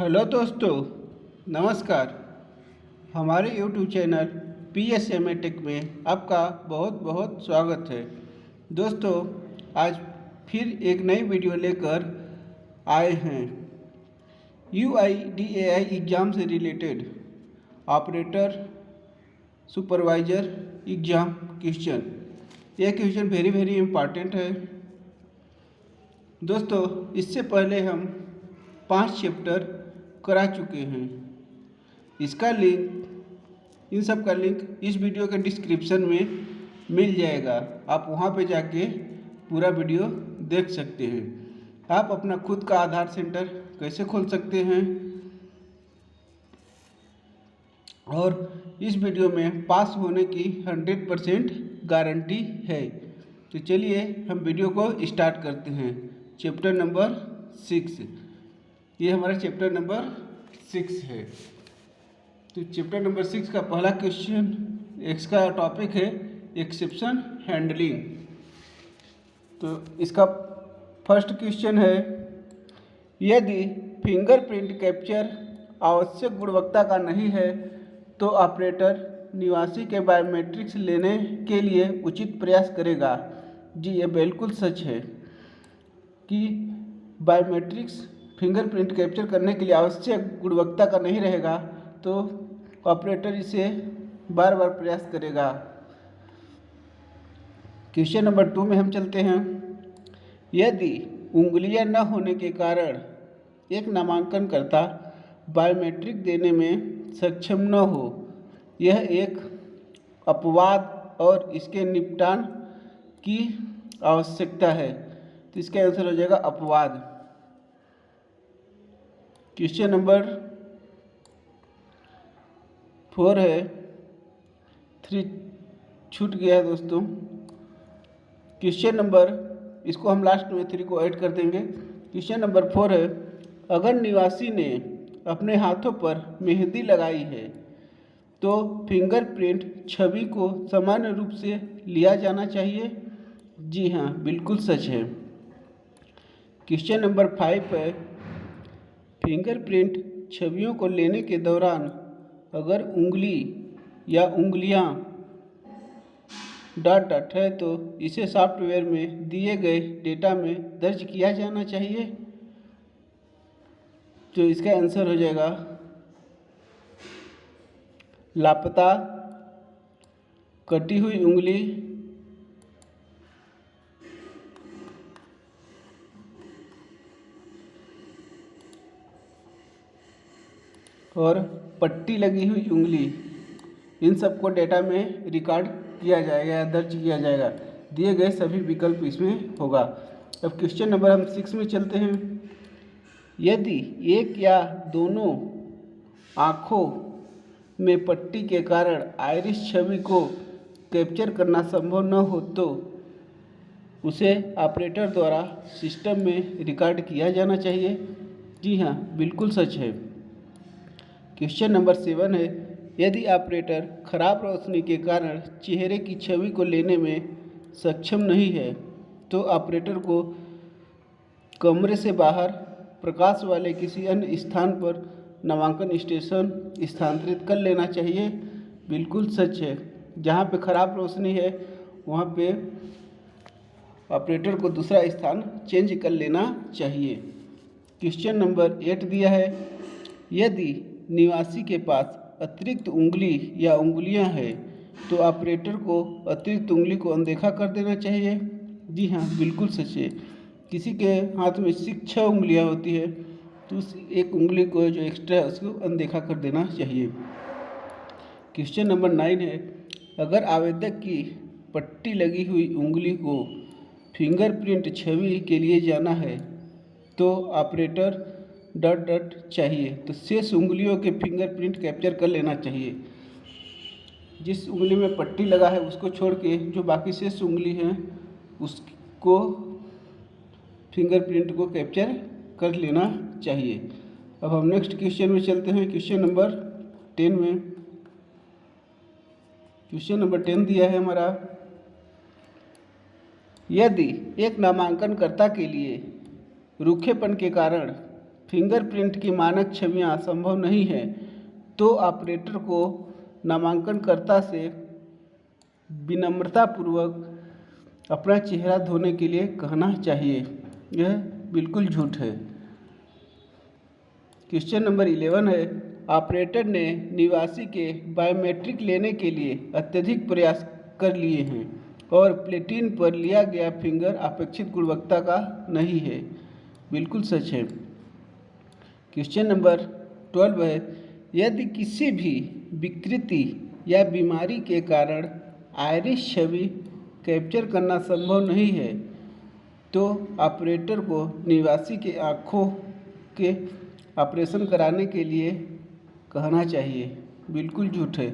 Hello दोस्तों, नमस्कार। हमारे यूट्यूब चैनल PSMA टेक में आपका बहुत बहुत स्वागत है। दोस्तों, आज फिर एक नई वीडियो लेकर आए हैं। UIDAI एग्ज़ाम से related operator supervisor exam question. यह क्वेश्चन वेरी इम्पॉर्टेंट है। दोस्तों, इससे पहले हम 5 चैप्टर करा चुके हैं। इसका लिंक, इन सब का लिंक इस वीडियो के डिस्क्रिप्शन में मिल जाएगा। आप वहां पे जाके पूरा वीडियो देख सकते हैं। आप अपना खुद का आधार सेंटर कैसे खोल सकते हैं और इस वीडियो में पास होने की 100% गारंटी है। तो चलिए हम वीडियो को स्टार्ट करते हैं। चैप्टर नंबर 6, ये हमारा चैप्टर नंबर 6 है। तो चैप्टर नंबर 6 का पहला क्वेश्चन, इसका टॉपिक है एक्सेप्शन हैंडलिंग। तो इसका फर्स्ट क्वेश्चन है, यदि फिंगरप्रिंट कैप्चर आवश्यक गुणवत्ता का नहीं है तो ऑपरेटर निवासी के बायोमेट्रिक्स लेने के लिए उचित प्रयास करेगा। जी, ये बिल्कुल सच है कि बायोमेट्रिक्स फिंगरप्रिंट कैप्चर करने के लिए आवश्यक गुणवत्ता का नहीं रहेगा तो ऑपरेटर इसे बार बार प्रयास करेगा। क्वेश्चन नंबर 2 में हम चलते हैं। यदि उंगलियां न होने के कारण एक नामांकनकर्ता बायोमेट्रिक देने में सक्षम न हो, यह एक अपवाद और इसके निपटान की आवश्यकता है। तो इसका आंसर हो जाएगा अपवाद। क्वेश्चन नंबर 4 है, 3 छूट गया है दोस्तों। क्वेश्चन नंबर, इसको हम लास्ट में 3 को ऐड कर देंगे। क्वेश्चन नंबर 4 है, अगर निवासी ने अपने हाथों पर मेहंदी लगाई है तो फिंगरप्रिंट छवि को सामान्य रूप से लिया जाना चाहिए। जी हाँ, बिल्कुल सच है। क्वेश्चन नंबर 5 है, फिंगरप्रिंट छवियों को लेने के दौरान अगर उंगली या उंगलियां डॉट है तो इसे सॉफ्टवेयर में दिए गए डेटा में दर्ज किया जाना चाहिए। तो इसका आंसर हो जाएगा लापता, कटी हुई उंगली और पट्टी लगी हुई उंगली, इन सबको डेटा में रिकॉर्ड किया जाएगा या दर्ज किया जाएगा। दिए गए सभी विकल्प इसमें होगा। अब क्वेश्चन नंबर हम 6 में चलते हैं। यदि एक या दोनों आँखों में पट्टी के कारण आइरिस छवि को कैप्चर करना संभव न हो तो उसे ऑपरेटर द्वारा सिस्टम में रिकॉर्ड किया जाना चाहिए। जी हाँ, बिल्कुल सच है। क्वेश्चन नंबर 7 है, यदि ऑपरेटर खराब रोशनी के कारण चेहरे की छवि को लेने में सक्षम नहीं है तो ऑपरेटर को कमरे से बाहर प्रकाश वाले किसी अन्य स्थान पर नामांकन स्टेशन स्थानांतरित कर लेना चाहिए। बिल्कुल सच है। जहाँ पे खराब रोशनी है वहाँ पे ऑपरेटर को दूसरा स्थान चेंज कर लेना चाहिए। क्वेश्चन नंबर 8 दिया है, यदि निवासी के पास अतिरिक्त उंगली या उंगलियां हैं तो ऑपरेटर को अतिरिक्त उंगली को अनदेखा कर देना चाहिए। जी हाँ, बिल्कुल सच है। किसी के हाथ में 6 उंगलियां होती है तो उस एक उंगली को जो एक्स्ट्रा है उसको अनदेखा कर देना चाहिए। क्वेश्चन नंबर 9 है, अगर आवेदक की पट्टी लगी हुई उंगली को फिंगरप्रिंट छवि के लिए जाना है तो ऑपरेटर डॉट चाहिए तो शेष उंगलियों के फिंगरप्रिंट कैप्चर कर लेना चाहिए। जिस उंगली में पट्टी लगा है उसको छोड़ के जो बाकी शेष उंगली हैं उसको फिंगरप्रिंट को कैप्चर कर लेना चाहिए। अब हम नेक्स्ट क्वेश्चन में चलते हैं। क्वेश्चन नंबर 10 में, क्वेश्चन नंबर 10 दिया है हमारा, यदि एक नामांकनकर्ता के लिए रूखेपन के कारण फिंगरप्रिंट की मानक छवियां संभव नहीं है तो ऑपरेटर को नामांकनकर्ता से विनम्रतापूर्वक अपना चेहरा धोने के लिए कहना चाहिए। यह बिल्कुल झूठ है। क्वेश्चन नंबर 11 है, ऑपरेटर ने निवासी के बायोमेट्रिक लेने के लिए अत्यधिक प्रयास कर लिए हैं और प्लेटिन पर लिया गया फिंगर अपेक्षित गुणवत्ता का नहीं है। बिल्कुल सच है। क्वेश्चन नंबर 12 है, यदि किसी भी विकृति या बीमारी के कारण आइरिस छवि कैप्चर करना संभव नहीं है तो ऑपरेटर को निवासी के आँखों के ऑपरेशन कराने के लिए कहना चाहिए। बिल्कुल झूठ है।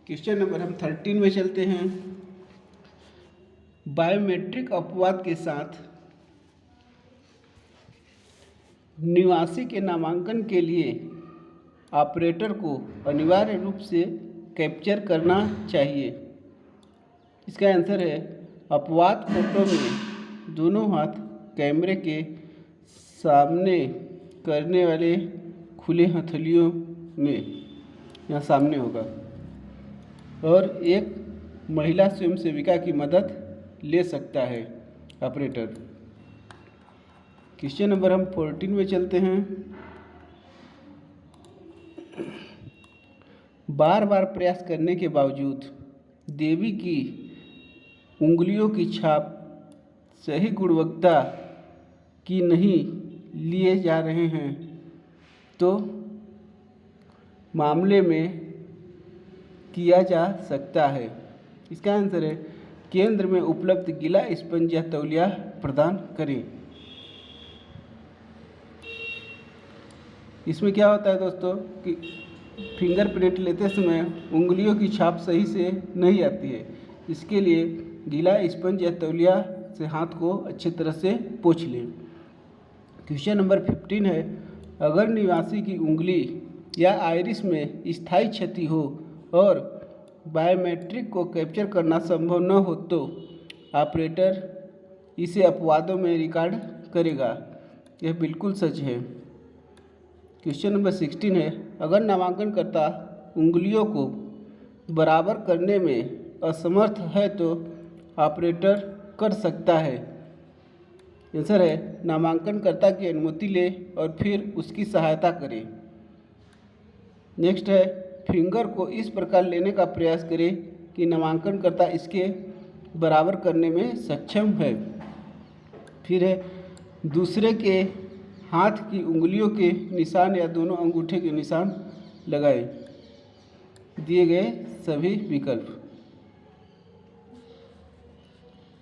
क्वेश्चन नंबर हम 13 में चलते हैं। बायोमेट्रिक अपवाद के साथ निवासी के नामांकन के लिए ऑपरेटर को अनिवार्य रूप से कैप्चर करना चाहिए। इसका आंसर है, अपवाद फोटो में दोनों हाथ कैमरे के सामने करने वाले खुले हथेलियों में यहाँ सामने होगा और एक महिला स्वयंसेविका की मदद ले सकता है ऑपरेटर। क्वेश्चन नंबर हम 14 में चलते हैं। बार बार प्रयास करने के बावजूद देवी की उंगलियों की छाप सही गुणवत्ता की नहीं लिए जा रहे हैं तो मामले में किया जा सकता है। इसका आंसर है, केंद्र में उपलब्ध गीला स्पंज या तौलिया प्रदान करें। इसमें क्या होता है दोस्तों कि फिंगरप्रिंट लेते समय उंगलियों की छाप सही से नहीं आती है। इसके लिए गीला स्पंज या तौलिया से हाथ को अच्छी तरह से पोंछ लें। क्वेश्चन नंबर 15 है, अगर निवासी की उंगली या आइरिस में स्थायी क्षति हो और बायोमेट्रिक को कैप्चर करना संभव न हो तो ऑपरेटर इसे अपवादों में रिकॉर्ड करेगा। यह बिल्कुल सच है। क्वेश्चन नंबर 16 है, अगर नामांकनकर्ता उंगलियों को बराबर करने में असमर्थ है तो ऑपरेटर कर सकता है। आंसर है, नामांकनकर्ता की अनुमति ले और फिर उसकी सहायता करें। नेक्स्ट है, फिंगर को इस प्रकार लेने का प्रयास करें कि नामांकनकर्ता इसके बराबर करने में सक्षम है। फिर है, दूसरे के हाथ की उंगलियों के निशान या दोनों अंगूठे के निशान लगाएं। दिए गए सभी विकल्प।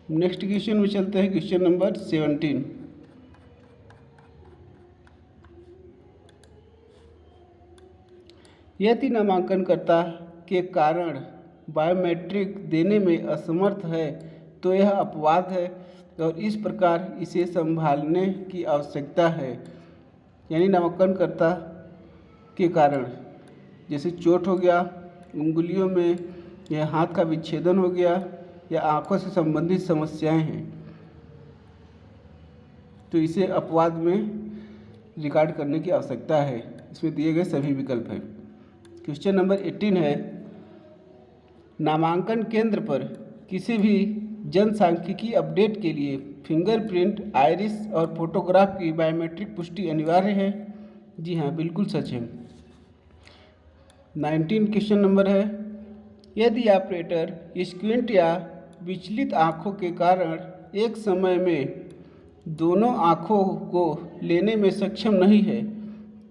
नेक्स्ट क्वेश्चन में चलते हैं। क्वेश्चन नंबर 17, यदि नामांकनकर्ता के कारण बायोमेट्रिक देने में असमर्थ है तो यह अपवाद है और इस प्रकार इसे संभालने की आवश्यकता है। यानी नामांकनकर्ता के कारण जैसे चोट हो गया, उंगलियों में या हाथ का विच्छेदन हो गया या आंखों से संबंधित समस्याएं हैं तो इसे अपवाद में रिकॉर्ड करने की आवश्यकता है। इसमें दिए गए सभी विकल्प हैं। क्वेश्चन नंबर 18 है, नामांकन केंद्र पर किसी भी जनसांख्यिकी अपडेट के लिए फिंगरप्रिंट, आइरिस और फोटोग्राफ की बायोमेट्रिक पुष्टि अनिवार्य है। जी हाँ, बिल्कुल सच है। 19 क्वेश्चन नंबर है, यदि ऑपरेटर स्क्विंट या विचलित आँखों के कारण एक समय में दोनों आँखों को लेने में सक्षम नहीं है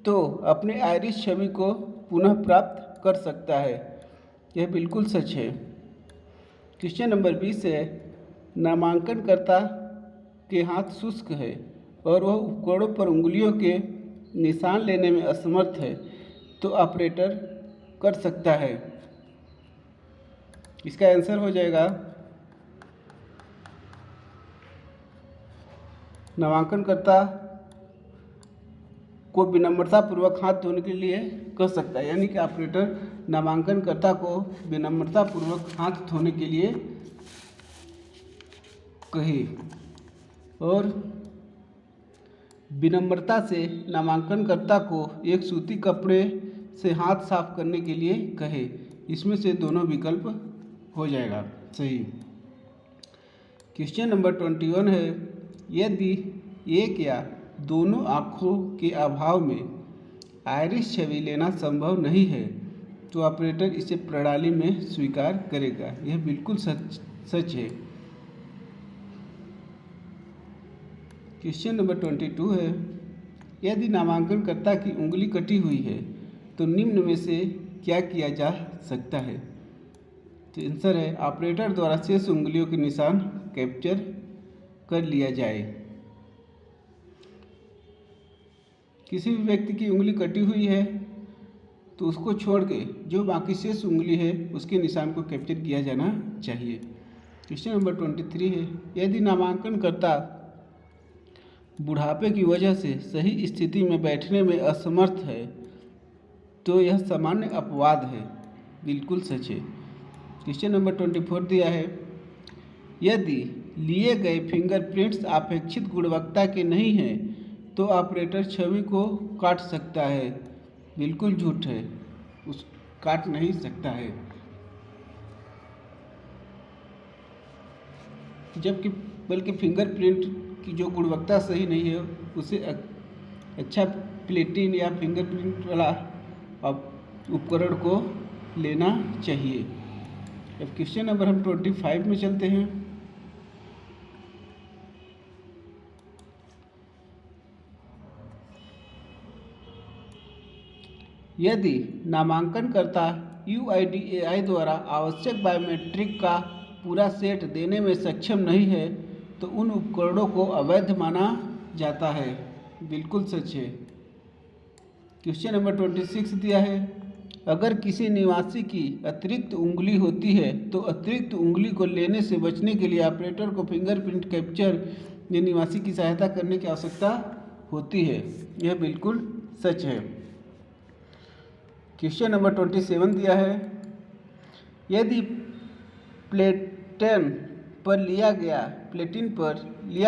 तो अपने आइरिस छवि को पुनः प्राप्त कर सकता है। यह बिल्कुल सच है। क्वेश्चन नंबर 20 है, नामांकनकर्ता के हाथ शुष्क है और वह उपकरणों पर उंगलियों के निशान लेने में असमर्थ है तो ऑपरेटर कर सकता है। इसका आंसर हो जाएगा, नामांकनकर्ता को विनम्रतापूर्वक हाथ धोने के लिए कह सकता है। यानी कि ऑपरेटर नामांकनकर्ता को विनम्रतापूर्वक हाथ धोने के लिए कहे। और विनम्रता से नामांकनकर्ता को एक सूती कपड़े से हाथ साफ करने के लिए कहे। इसमें से दोनों विकल्प हो जाएगा सही। क्वेश्चन नंबर 21 है, यदि एक या दोनों आँखों के अभाव में आइरिस छवि लेना संभव नहीं है तो ऑपरेटर इसे प्रणाली में स्वीकार करेगा। यह बिल्कुल सच है। क्वेश्चन नंबर 22 है, यदि नामांकनकर्ता की उंगली कटी हुई है तो निम्न में से क्या किया जा सकता है। तो आंसर है ऑपरेटर द्वारा शेष उंगलियों के निशान कैप्चर कर लिया जाए। किसी भी व्यक्ति की उंगली कटी हुई है तो उसको छोड़ के जो बाकी शेष उंगली है उसके निशान को कैप्चर किया जाना चाहिए। क्वेश्चन नंबर 23 है, यदि नामांकनकर्ता बुढ़ापे की वजह से सही स्थिति में बैठने में असमर्थ है तो यह सामान्य अपवाद है। बिल्कुल सच है। क्वेश्चन नंबर 24 दिया है, यदि लिए गए फिंगरप्रिंट्स अपेक्षित गुणवत्ता के नहीं हैं तो ऑपरेटर छवि को काट सकता है। बिल्कुल झूठ है, उस काट नहीं सकता है। जबकि बल्कि फिंगरप्रिंट की जो गुणवत्ता सही नहीं है उसे अच्छा प्लेटिन या फिंगरप्रिंट वाला उपकरण को लेना चाहिए। अब क्वेश्चन नंबर हम 25 में चलते हैं। यदि नामांकनकर्ता UIDAI द्वारा आवश्यक बायोमेट्रिक का पूरा सेट देने में सक्षम नहीं है तो उन उपकरणों को अवैध माना जाता है। बिल्कुल सच है। क्वेश्चन नंबर 26 दिया है, अगर किसी निवासी की अतिरिक्त उंगली होती है तो अतिरिक्त उंगली को लेने से बचने के लिए ऑपरेटर को फिंगरप्रिंट कैप्चर में निवासी की सहायता करने की आवश्यकता होती है। यह बिल्कुल सच है। क्वेश्चन नंबर 27 दिया है, यदि प्लेटिन पर लिया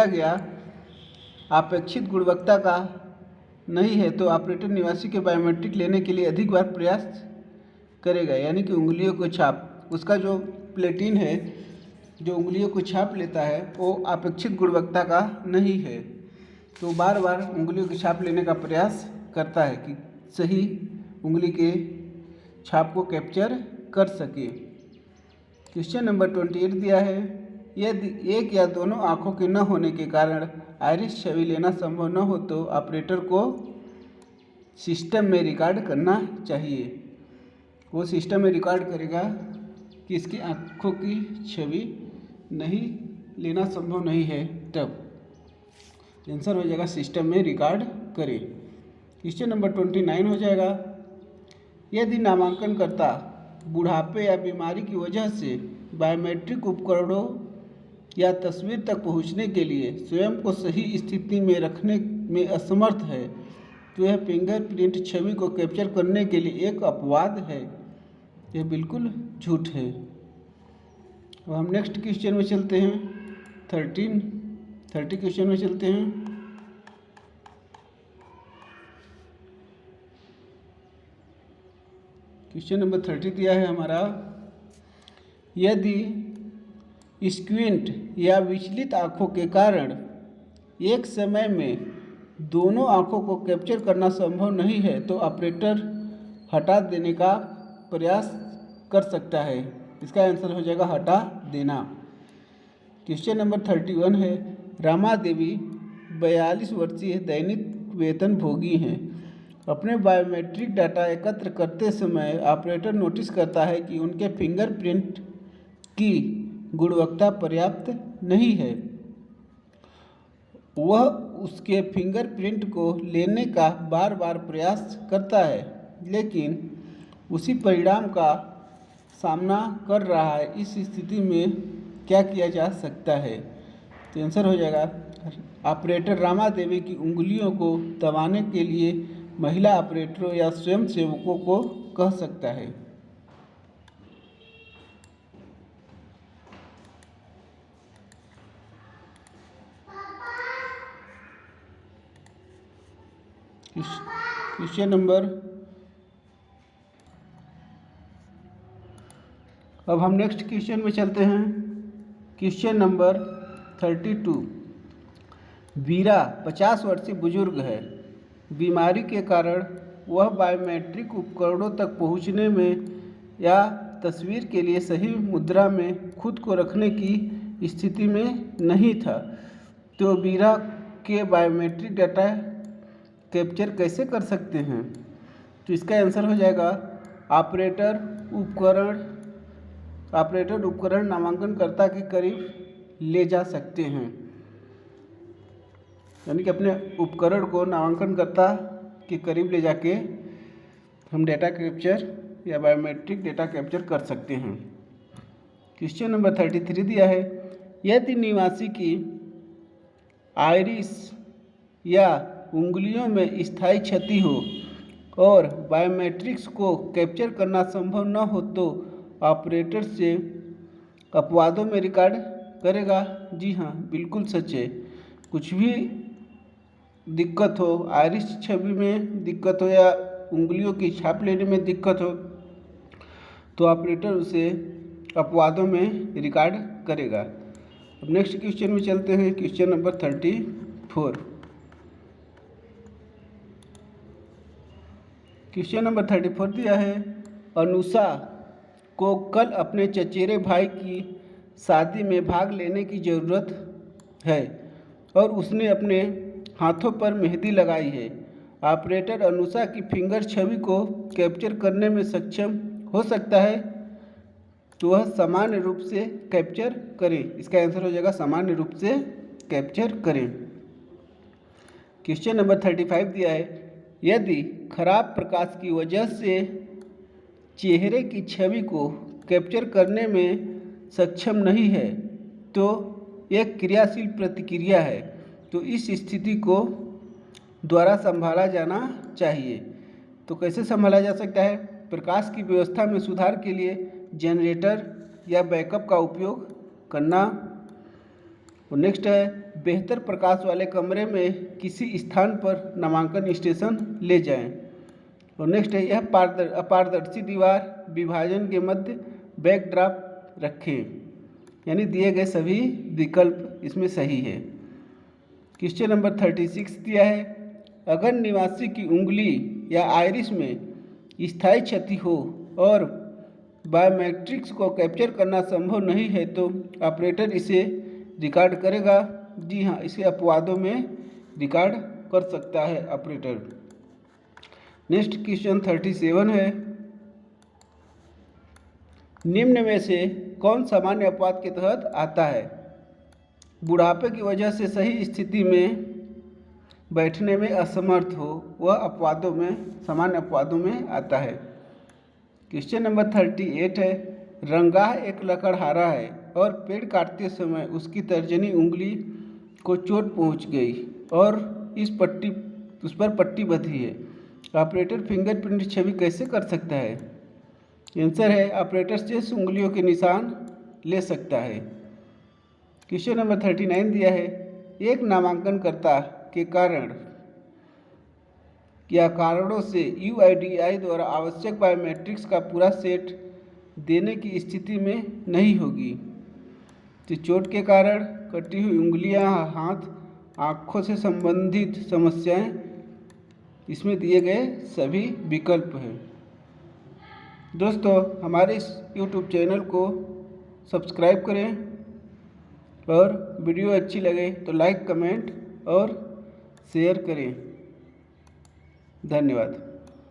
गया अपेक्षित गुणवत्ता का नहीं है तो ऑपरेटर निवासी के बायोमेट्रिक लेने के लिए अधिक बार प्रयास करेगा। यानी कि उंगलियों को छाप उसका जो प्लेटिन है जो उंगलियों को छाप लेता है वो अपेक्षित गुणवत्ता का नहीं है तो बार बार उंगलियों की छाप लेने का प्रयास करता है कि सही उंगली के छाप को कैप्चर कर सके। क्वेश्चन नंबर 28 दिया है, यदि एक या दोनों आँखों के न होने के कारण आइरिस छवि लेना संभव न हो तो ऑपरेटर को सिस्टम में रिकॉर्ड करना चाहिए। वो सिस्टम में रिकॉर्ड करेगा कि इसकी आँखों की छवि नहीं लेना संभव नहीं है, तब आंसर हो जाएगा सिस्टम में रिकॉर्ड करे। क्वेश्चन नंबर 29 हो जाएगा, यदि नामांकनकर्ता बुढ़ापे या बीमारी की वजह से बायोमेट्रिक उपकरणों या तस्वीर तक पहुंचने के लिए स्वयं को सही स्थिति में रखने में असमर्थ है तो यह फिंगरप्रिंट छवि को कैप्चर करने के लिए एक अपवाद है। यह बिल्कुल झूठ है। अब हम नेक्स्ट क्वेश्चन में चलते हैं। 30 क्वेश्चन में चलते हैं। क्वेश्चन नंबर 30 दिया है हमारा, यदि स्क्विंट या विचलित आँखों के कारण एक समय में दोनों आँखों को कैप्चर करना संभव नहीं है तो ऑपरेटर हटा देने का प्रयास कर सकता है। इसका आंसर हो जाएगा हटा देना। क्वेश्चन नंबर 31 है, रमा देवी 42 वर्षीय दैनिक वेतन भोगी हैं। अपने बायोमेट्रिक डाटा एकत्र करते समय ऑपरेटर नोटिस करता है कि उनके फिंगरप्रिंट की गुणवत्ता पर्याप्त नहीं है। वह उसके फिंगरप्रिंट को लेने का बार बार प्रयास करता है लेकिन उसी परिणाम का सामना कर रहा है। इस स्थिति में क्या किया जा सकता है। तो आंसर हो जाएगा ऑपरेटर रामा देवी की उंगलियों को दबाने के लिए महिला ऑपरेटरों या स्वयंसेवकों को कह सकता है। क्वेश्चन नंबर, अब हम नेक्स्ट क्वेश्चन में चलते हैं। Question number 32। वीरा 50 वर्षीय बुजुर्ग है। बीमारी के कारण वह बायोमेट्रिक उपकरणों तक पहुंचने में या तस्वीर के लिए सही मुद्रा में खुद को रखने की स्थिति में नहीं था। तो वीरा के बायोमेट्रिक डाटा कैप्चर कैसे कर सकते हैं? तो इसका आंसर हो जाएगा ऑपरेटर उपकरण नामांकनकर्ता के करीब ले जा सकते हैं, यानी कि अपने उपकरण को नामांकनकर्ता के करीब ले जाके हम डेटा कैप्चर या बायोमेट्रिक डेटा कैप्चर कर सकते हैं। क्वेश्चन नंबर 33 दिया है। यदि निवासी की आइरिस या उंगलियों में स्थायी क्षति हो और बायोमेट्रिक्स को कैप्चर करना संभव न हो तो ऑपरेटर से अपवादों में रिकॉर्ड करेगा? जी हाँ, बिल्कुल सच है। कुछ भी दिक्कत हो, आइरिस छवि में दिक्कत हो या उंगलियों की छाप लेने में दिक्कत हो, तो ऑपरेटर उसे अपवादों में रिकॉर्ड करेगा। अब नेक्स्ट क्वेश्चन में चलते हैं। Question number 34। क्वेश्चन नंबर 34 दिया है। अनुषा को कल अपने चचेरे भाई की शादी में भाग लेने की ज़रूरत है और उसने अपने हाथों पर मेहंदी लगाई है। ऑपरेटर अनुषा की फिंगर छवि को कैप्चर करने में सक्षम हो सकता है, तो वह सामान्य रूप से कैप्चर करें। इसका आंसर हो जाएगा सामान्य रूप से कैप्चर करें। क्वेश्चन नंबर 35 दिया है। यदि खराब प्रकाश की वजह से चेहरे की छवि को कैप्चर करने में सक्षम नहीं है तो एक क्रियाशील प्रतिक्रिया है, तो इस स्थिति को द्वारा संभाला जाना चाहिए। तो कैसे संभाला जा सकता है? प्रकाश की व्यवस्था में सुधार के लिए जनरेटर या बैकअप का उपयोग करना। और नेक्स्ट है, बेहतर प्रकाश वाले कमरे में किसी स्थान पर नामांकन स्टेशन ले जाएं। और नेक्स्ट है, यह अपारदर्शी दीवार विभाजन के मध्य बैकड्रॉप रखें। यानी दिए गए सभी विकल्प इसमें सही है। क्वेश्चन नंबर 36 दिया है। अगर निवासी की उंगली या आइरिस में स्थायी क्षति हो और बायोमेट्रिक्स को कैप्चर करना संभव नहीं है तो ऑपरेटर इसे रिकॉर्ड करेगा? जी हाँ, इसे अपवादों में रिकॉर्ड कर सकता है ऑपरेटर। नेक्स्ट क्वेश्चन 37 है। निम्न में से कौन सामान्य अपवाद के तहत आता है? बुढ़ापे की वजह से सही स्थिति में बैठने में असमर्थ हो, वह अपवादों में, सामान्य अपवादों में आता है। क्वेश्चन नंबर 38 है। रंगाह एक लकड़हारा है और पेड़ काटते समय उसकी तर्जनी उंगली को चोट पहुंच गई और उस पर पट्टी बंधी है। ऑपरेटर फिंगरप्रिंट छवि कैसे कर सकता है? आंसर है, ऑपरेटर शेष उंगलियों के निशान ले सकता है। क्वेश्चन नंबर 39 दिया है। एक नामांकनकर्ता के कारण या कारणों से UIDAI द्वारा आवश्यक बायोमेट्रिक्स का पूरा सेट देने की स्थिति में नहीं होगी। तो चोट के कारण, कटी हुई उंगलियां, हाथ, आँखों से संबंधित समस्याएं, इसमें दिए गए सभी विकल्प हैं। दोस्तों, हमारे इस YouTube चैनल को सब्सक्राइब करें और वीडियो अच्छी लगे तो लाइक, कमेंट और शेयर करें। धन्यवाद।